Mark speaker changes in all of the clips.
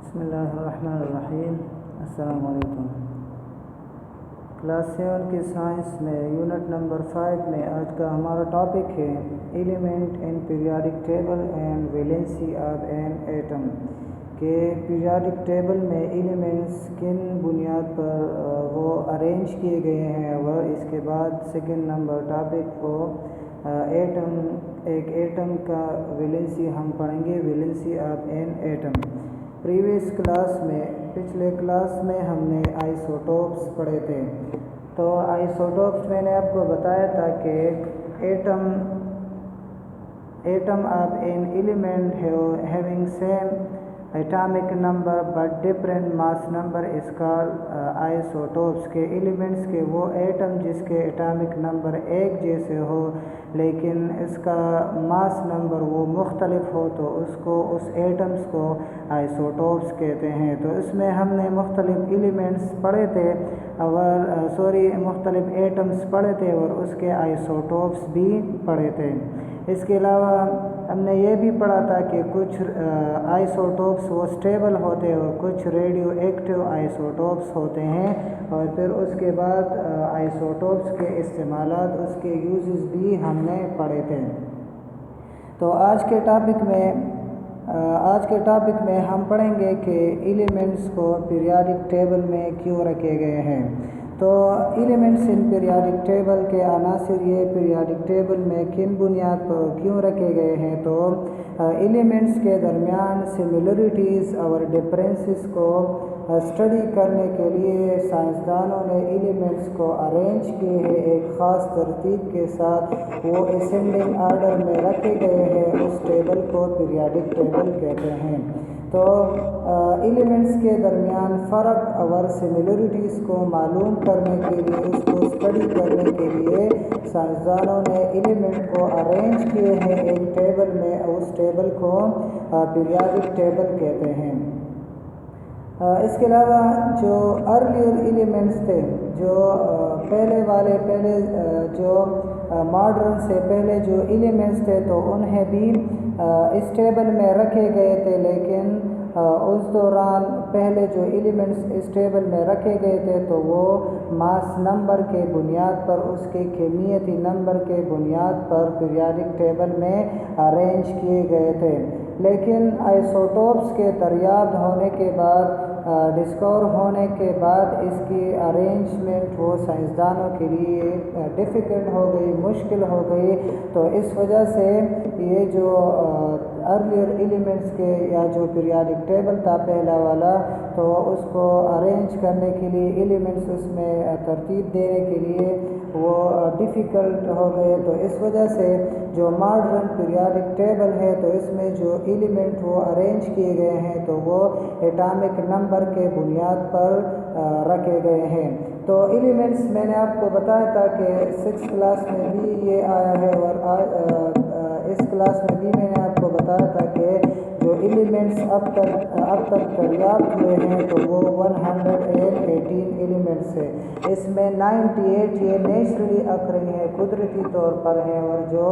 Speaker 1: بسم اللہ الرحمن الرحیم۔ السلام علیکم۔ کلاس 7 کی سائنس میں یونٹ نمبر 5 میں آج کا ہمارا ٹاپک ہے element in periodic table and valency of an atom, کہ پیریاڈک ٹیبل میں ایلیمنٹس کن بنیاد پر وہ ارینج کیے گئے ہیں، اور اس کے بعد سیکنڈ نمبر ٹاپک کو ایک ایٹم کا ویلنسی ہم پڑھیں گے، ویلنسی آف این ایٹم۔ پچھلے کلاس میں ہم نے آئسوٹوپس پڑھے تھے۔ تو آئسوٹوپس میں نے آپ کو بتایا تھا کہ atom of an element having same atomic number but different mass number is called isotopes, کے ایلیمنٹس کے وہ ایٹم جس کے ایٹامک نمبر ایک جیسے ہو لیکن اس کا ماس نمبر وہ مختلف ہو تو اس ایٹمس کو آئسوٹوپس کہتے ہیں۔ تو اس میں ہم نے مختلف ایلیمنٹس پڑھے تھے مختلف ایٹمس پڑھے تھے اور اس کے آئسوٹوپس بھی پڑھے تھے۔ اس کے علاوہ ہم نے یہ بھی پڑھا تھا کہ کچھ آئسوٹوپس وہ اسٹیبل ہوتے ہیں اور کچھ ریڈیو ایکٹیو آئسوٹوپس ہوتے ہیں، اور پھر اس کے بعد آئسوٹوپس کے استعمالات، اس کے یوزز بھی ہم نے پڑھے تھے۔ تو آج کے ٹاپک میں ہم پڑھیں گے کہ ایلیمنٹس کو پیریاڈک ٹیبل میں کیوں رکھے گئے ہیں۔ تو ایلیمنٹس ان پیریاڈک ٹیبل کے عناصر یہ پیریاڈک ٹیبل میں کن بنیاد پر کیوں رکھے گئے ہیں۔ تو ایلیمنٹس کے درمیان سملیرٹیز اور ڈفرینسز کو اسٹڈی کرنے کے لیے سائنسدانوں نے ایلیمنٹس کو ارینج کیے ہیں ایک خاص ترتیب کے ساتھ، وہ اسینڈنگ آرڈر میں رکھے گئے ہیں، اس ٹیبل کو پیریاڈک ٹیبل کہتے ہیں۔ تو ایلیمنٹس کے درمیان فرق اور سملیرٹیز کو معلوم کرنے کے لیے، اس کو اسٹڈی کرنے کے لیے سائنسدانوں نے ایلیمنٹ کو ارینج کیے ہیں ایک ٹیبل میں، اس ٹیبل کو پیریاڈک ٹیبل کہتے ہیں۔ اس کے علاوہ جو ارلیئر ایلیمنٹس تھے، جو ماڈرن سے پہلے جو ایلیمنٹس تھے تو انہیں بھی اس ٹیبل میں رکھے گئے تھے، لیکن اس دوران پہلے جو ایلیمنٹس اس ٹیبل میں رکھے گئے تھے تو وہ ماس نمبر کے بنیاد پر، اس کے کیمیتی نمبر کے بنیاد پر پیریاڈک ٹیبل میں ارینج کیے گئے تھے۔ لیکن آئسوٹوپس کے دریافت ہونے کے بعد، ڈسکور ہونے کے بعد اس کی ارینجمنٹ وہ سائنسدانوں کے لیے ڈیفیکلٹ ہو گئی، مشکل ہو گئی۔ تو اس وجہ سے یہ جو ارلیئر ایلیمنٹس کے یا جو پیریاڈک ٹیبل تھا پہلا والا، تو اس کو ارینج کرنے کے لیے، ایلیمنٹس اس میں ترتیب دینے کے لیے وہ ڈیفیکلٹ ہو گئے۔ تو اس وجہ سے جو ماڈرن پیریاڈک ٹیبل ہے تو اس میں جو ایلیمنٹ وہ ارینج کیے گئے ہیں تو وہ ایٹامک نمبر کے بنیاد پر رکھے گئے ہیں۔ تو ایلیمنٹس میں نے آپ کو بتایا تھا کہ 6 کلاس میں بھی یہ آیا ہے، اور اس کلاس میں بھی میں نے آپ کو بتایا تھا کہ جو ایلیمنٹس اب تک دریافت ہوئے ہیں تو وہ 118 ایلیمنٹس ہیں۔ اس میں 98 یہ نیچرلی اکرنگ ہے، قدرتی طور پر ہیں، اور جو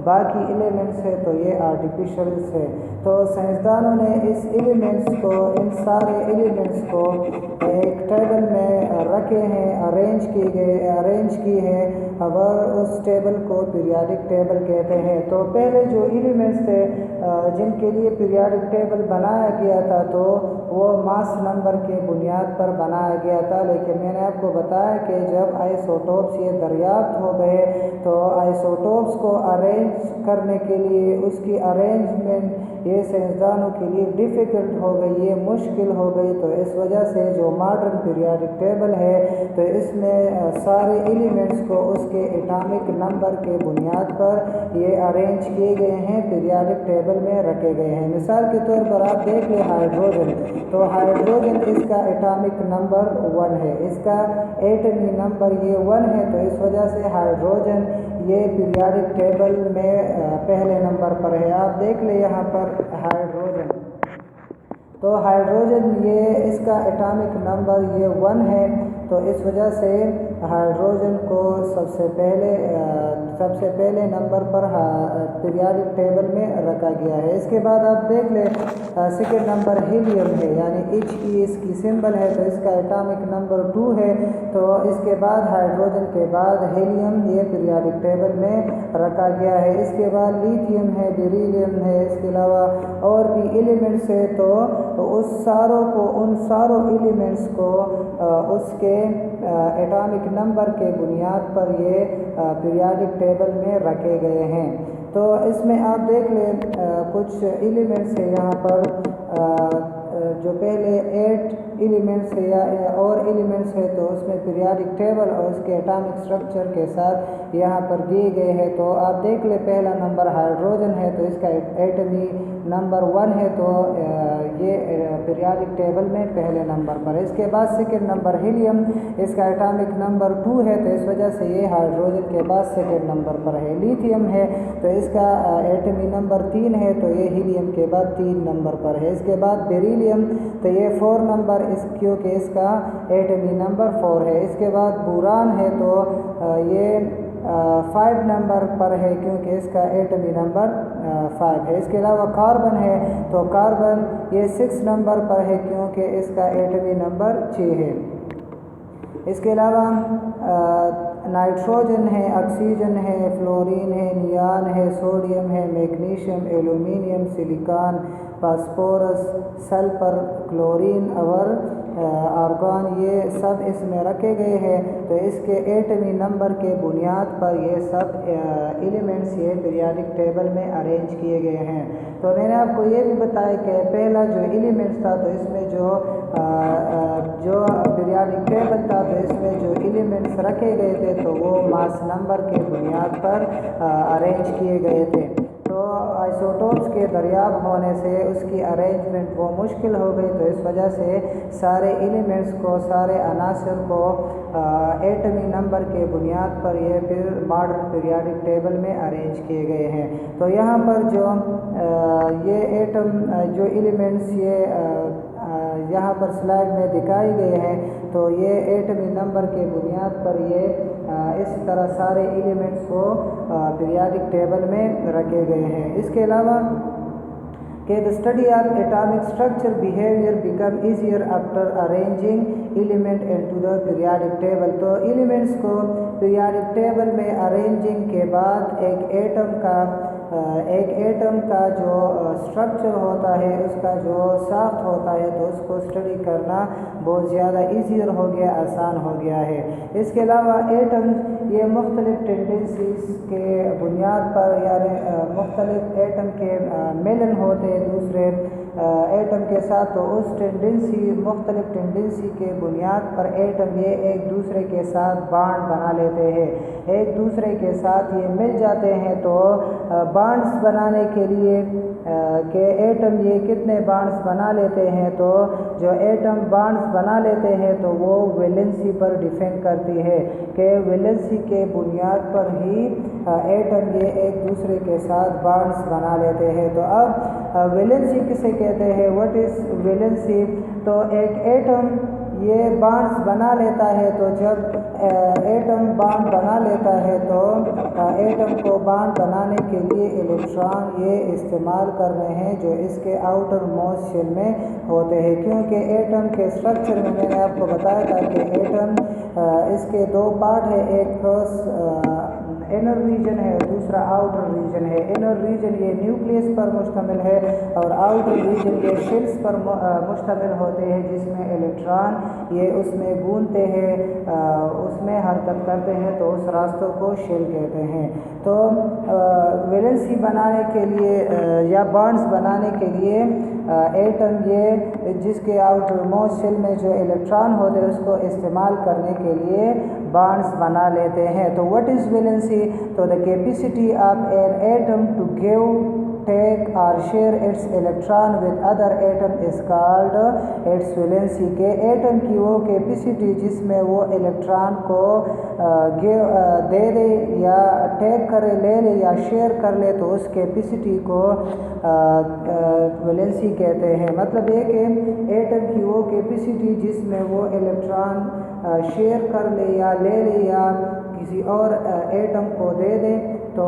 Speaker 1: باقی ایلیمنٹس ہیں تو یہ آرٹیفیشلس ہے۔ تو سائنسدانوں نے ان سارے ایلیمنٹس کو ایک ٹیبل میں رکھے ہیں، ارینج کی ہے، اور اس ٹیبل کو پیریاڈک ٹیبل کہتے ہیں۔ تو پہلے جو ایلیمنٹس تھے جن کے لیے پیریاڈک ٹیبل بنایا گیا تھا تو وہ ماس نمبر کے بنیاد پر بنایا گیا تھا، لیکن میں نے آپ کو بتایا کہ جب آئسوٹوپس یہ دریافت ہو گئے تو آئسوٹوپس کو ارینج کرنے کے لیے، اس کی ارینجمنٹ یہ سائنسدانوں کے لیے ڈیفیکلٹ ہو گئی، یہ مشکل ہو گئی۔ تو اس وجہ سے جو ماڈرن پیریاڈک ٹیبل ہے تو اس میں سارے ایلیمنٹس کو اس کے ایٹامک نمبر کے بنیاد پر یہ ارینج کیے گئے ہیں، پیریاڈک ٹیبل میں رکھے گئے ہیں۔ مثال کے طور پر آپ دیکھ لیں ہائیڈروجن، تو ہائیڈروجن اس کا ایٹامک نمبر 1 ہے، اس کا ایٹمی نمبر یہ 1 ہے، تو اس وجہ سے ہائیڈروجن یہ پیریاڈک ٹیبل میں پہلے نمبر پر ہے۔ آپ دیکھ لیں یہاں پر ہائیڈروجن، تو ہائیڈروجن یہ اس کا ایٹامک نمبر یہ 1 ہے، تو اس وجہ سے ہائیڈروجن کو سب سے پہلے سب سے پہلے نمبر پر پیریاڈک ٹیبل میں رکھا گیا ہے۔ اس کے بعد آپ دیکھ لیں سیکنڈ نمبر ہیلیم ہے، یعنی HE اس کی سمبل ہے تو اس کا ایٹامک نمبر 2 ہے۔ تو اس کے بعد ہائیڈروجن کے بعد ہیلیم یہ پیریاڈک ٹیبل میں رکھا گیا ہے۔ اس کے بعد لیتھیم ہے، بیریلیم ہے، اس کے علاوہ اور بھی ایلیمنٹس ہے۔ تو ان ساروں ایلیمنٹس کو اس کے ایٹامک نمبر کے بنیاد پر یہ پیریاڈک ٹیبل میں رکھے گئے ہیں۔ تو اس میں آپ دیکھ لیں کچھ ایلیمنٹس ہے یہاں پر جو پہلے 8 ایلیمنٹس ہے یا اور ایلیمنٹس ہے تو اس میں پیریاڈک ٹیبل اور اس کے ایٹامک اسٹرکچر کے ساتھ یہاں پر دیے گئے ہیں۔ تو آپ دیکھ لیں پہلا نمبر ہائیڈروجن ہے تو اس کا ایٹمی نمبر 1 ہے، تو یہ پیریاڈک ٹیبل میں پہلے نمبر پر ہے۔ اس کے بعد سیکنڈ نمبر ہیلیم، اس کا ایٹامک نمبر 2 ہے تو اس وجہ سے یہ ہائیڈروجن کے بعد سیکنڈ نمبر پر ہے۔ لیتھیم ہے تو اس کا ایٹمی نمبر 3 ہے تو یہ ہیلیم کے بعد 3 نمبر پر ہے۔ اس کے بعد بیریلیم تو یہ 4 نمبر کیونکہ اس کا ایٹمی نمبر 4 ہے۔ اس کے بعد بوران ہے تو یہ 5 نمبر پر ہے کیونکہ اس کا ایٹمی نمبر 5 ہے۔ اس کے علاوہ کاربن ہے تو کاربن یہ 6 نمبر پر ہے کیونکہ اس کا ایٹمی نمبر 6 ہے۔ اس کے علاوہ نائٹروجن ہے، آکسیجن ہے، فلورین ہے، نیان ہے، سوڈیم ہے، magnesium, aluminium, silicon, phosphorus, sulphur, chlorine اور آرگان یہ سب اس میں رکھے گئے ہیں۔ تو اس کے ایٹمی نمبر کے بنیاد پر یہ سب ایلیمنٹس یہ پیریاڈک ٹیبل میں ارینج کیے گئے ہیں۔ تو میں نے آپ کو یہ بھی بتایا کہ پہلا جو ایلیمنٹس تھا تو اس میں جو پیریاڈک ٹیبل تھا تو اس میں جو ایلیمنٹس رکھے گئے تھے تو وہ ماس نمبر کے بنیاد پر ارینج کیے گئے تھے۔ تو آئسوٹوپس کے دریافت ہونے سے اس کی ارینجمنٹ وہ مشکل ہو گئی، تو اس وجہ سے سارے ایلیمنٹس کو، سارے عناصر کو ایٹمی نمبر کے بنیاد پر یہ پھر ماڈرن پیریاڈک ٹیبل میں ارینج کیے گئے ہیں۔ تو یہاں پر جو یہ جو ایلیمنٹس یہاں پر سلائڈ میں دکھائے گئے ہیں تو یہ ایٹمی نمبر کے بنیاد پر یہ اس طرح سارے ایلیمنٹس کو پیریاڈک ٹیبل میں رکھے گئے ہیں۔ اس کے علاوہ کہ the study of atomic structure behavior become easier after arranging element into the periodic table۔ تو ایلیمنٹس کو پیریاڈک ٹیبل میں ارینجنگ کے بعد ایک ایٹم کا جو اسٹرکچر ہوتا ہے، اس کا جو ساخت ہوتا ہے تو اس کو اسٹڈی کرنا بہت زیادہ ایزیئر ہو گیا، آسان ہو گیا ہے۔ اس کے علاوہ ایٹم یہ مختلف ٹینڈنسیز کے بنیاد پر، یعنی مختلف ایٹم کے ملن ہوتے ہیں دوسرے ایٹم کے ساتھ، تو اس مختلف ٹینڈنسی کے بنیاد پر ایٹم یہ ایک دوسرے کے ساتھ بانڈ بنا لیتے ہیں، ایک دوسرے کے ساتھ یہ مل جاتے ہیں۔ تو بانڈز بنانے کے لیے کہ ایٹم یہ کتنے بانڈز بنا لیتے ہیں، تو جو ایٹم بانڈز بنا لیتے ہیں تو وہ ویلنسی پر ڈیپینڈ کرتی ہے کہ ویلنسی کے بنیاد پر ہی ایٹم یہ ایک دوسرے کے ساتھ بانڈز بنا لیتے ہیں۔ تو اب ویلنسی کسے کہتے ہیں، واٹ از ویلنسی؟ تو ایک ایٹم یہ بانڈز بنا لیتا ہے، تو جب ایٹم بانڈ بنا لیتا ہے تو ایٹم کو بانڈ بنانے کے لیے الیکٹران یہ استعمال کر رہے ہیں جو اس کے آؤٹر موسٹ شیل میں ہوتے ہیں، کیونکہ ایٹم کے اسٹرکچر میں نے آپ کو بتایا تھا کہ ایٹم اس کے 2 پارٹ ہے، ایک انر ریجن ہے، دوسرا آؤٹر ریجن ہے۔ انر ریجن یہ نیوکلیس پر مشتمل ہے اور آؤٹر ریجن یہ شیلز پر مشتمل ہوتے ہیں، جس میں الیکٹران یہ اس میں گھومتے ہیں، اس میں حرکت کرتے ہیں، تو اس راستوں کو شیل کہتے ہیں۔ تو ویلنسی بنانے کے لیے یا بانڈز بنانے کے لیے ایٹم یہ جس کے آؤٹر موسٹ شیل میں جو الیکٹران ہوتے ہیں اس کو استعمال کرنے کے لیے بانڈز بنا لیتے ہیں۔ تو what is valency؟ تو the capacity of an atom to give, take or share its electron with other atom is called its valency۔ کہ ایٹم کی وہ کیپیسٹی جس میں وہ الیکٹران کو دے دے یا ٹیک کرے، لے لے یا شیئر کر لے، تو اس کیپیسٹی کو ویلنسی کہتے ہیں۔ مطلب یہ کہ ایٹم کی وہ کیپیسٹی جس میں وہ الیکٹران شیئر کر لے یا لے لے یا کسی اور ایٹم کو دے دے، تو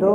Speaker 1: 2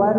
Speaker 1: 1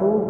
Speaker 1: 2,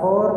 Speaker 1: 4,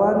Speaker 1: 1,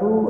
Speaker 1: 2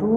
Speaker 1: 2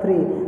Speaker 1: 3।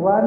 Speaker 1: 1,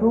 Speaker 1: 2,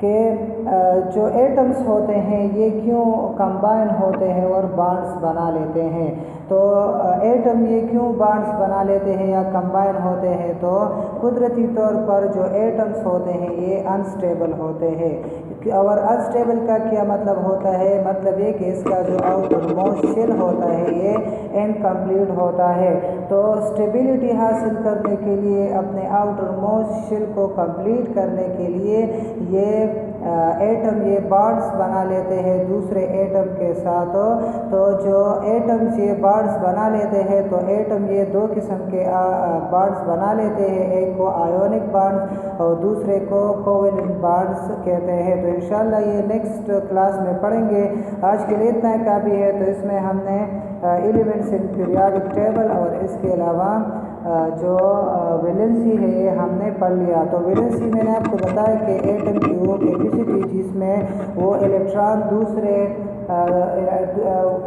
Speaker 1: کہ جو ایٹمز ہوتے ہیں یہ کیوں کمبائن ہوتے ہیں اور بانڈز بنا لیتے ہیں. تو ایٹم یہ کیوں بانڈز بنا لیتے ہیں یا کمبائن ہوتے ہیں؟ تو قدرتی طور پر جو ایٹمز ہوتے ہیں یہ انسٹیبل ہوتے ہیں. اور انسٹیبل کا کیا مطلب ہوتا ہے؟ مطلب یہ کہ اس کا جو آؤٹر موسٹ شیل ہوتا ہے یہ انکمپلیٹ ہوتا ہے. تو اسٹیبلٹی حاصل کرنے کے لیے، اپنے آؤٹر موسٹ شیل کو کمپلیٹ کرنے کے لیے یہ ایٹم یہ بانڈز بنا لیتے ہیں دوسرے ایٹم کے ساتھ. تو جو ایٹمز یہ بانڈز بنا لیتے ہیں تو ایٹم یہ دو قسم کے بانڈز بنا لیتے ہیں، ایک کو آیونک بانڈز اور دوسرے کو کوویلنٹ بانڈز کہتے ہیں. تو انشاءاللہ یہ نیکسٹ کلاس میں پڑھیں گے. آج کے لیے اتنا کافی ہے. تو اس میں ہم نے ایلیمنٹس ان پیریوڈک ٹیبل اور اس کے علاوہ جو ویلنسی ہے یہ ہم نے پڑھ لیا. تو ویلنسی میں نے آپ کو بتایا کہ ایٹم کی وہ کیپیسٹی جس میں وہ الیکٹران دوسرے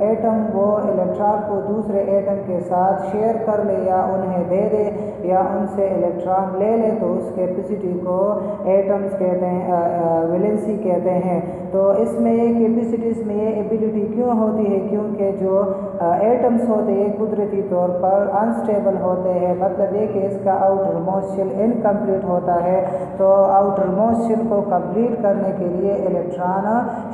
Speaker 1: ایٹم وہ الیکٹران کو دوسرے ایٹم کے ساتھ شیئر کر لے یا انہیں دے دے یا ان سے الیکٹران لے لے تو اس کیپیسٹی کو ایٹمز کہتے ہیں، ویلنسی کہتے ہیں. تو اس میں یہ کیپیسٹیز میں یہ ایبیلٹی کیوں ہوتی ہے؟ کیونکہ جو ایٹمز ہوتے ہیں قدرتی طور پر انسٹیبل ہوتے ہیں. مطلب یہ کہ اس کا آؤٹر موسٹ شیل انکمپلیٹ ہوتا ہے. تو آؤٹر موسٹ شیل کو کمپلیٹ کرنے کے لیے الیکٹران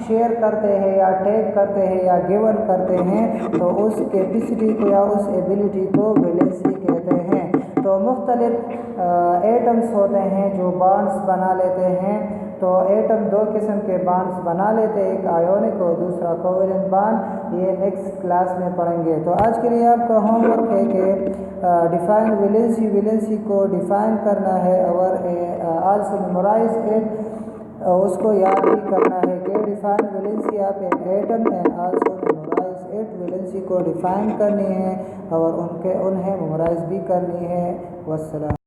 Speaker 1: شیئر کرتے ہیں یا ٹیک کرتے ہیں یا گیون کرتے ہیں تو اس کیپیسٹی کو یا اس ایبیلٹی کو ویلنسی کہتے ہیں. تو مختلف ایٹمز ہوتے ہیں جو بانڈز بنا لیتے ہیں. تو ایٹم دو قسم کے بانڈز بنا لیتے ہیں، ایک آیونک اور دوسرا کوویلنٹ بانڈ. یہ نیکسٹ کلاس میں پڑھیں گے. تو آج کے لیے آپ کا ہوم ورک ہے کہ ڈیفائن ویلنسی کو ڈیفائن کرنا ہے اور آلسو میمورائز اٹ، اس کو یاد بھی کرنا ہے کہ define valency of an atom and also memorize it. Valency کو ڈیفائن کرنی ہے اور انہیں میمورائز بھی کرنی ہے. والسلام.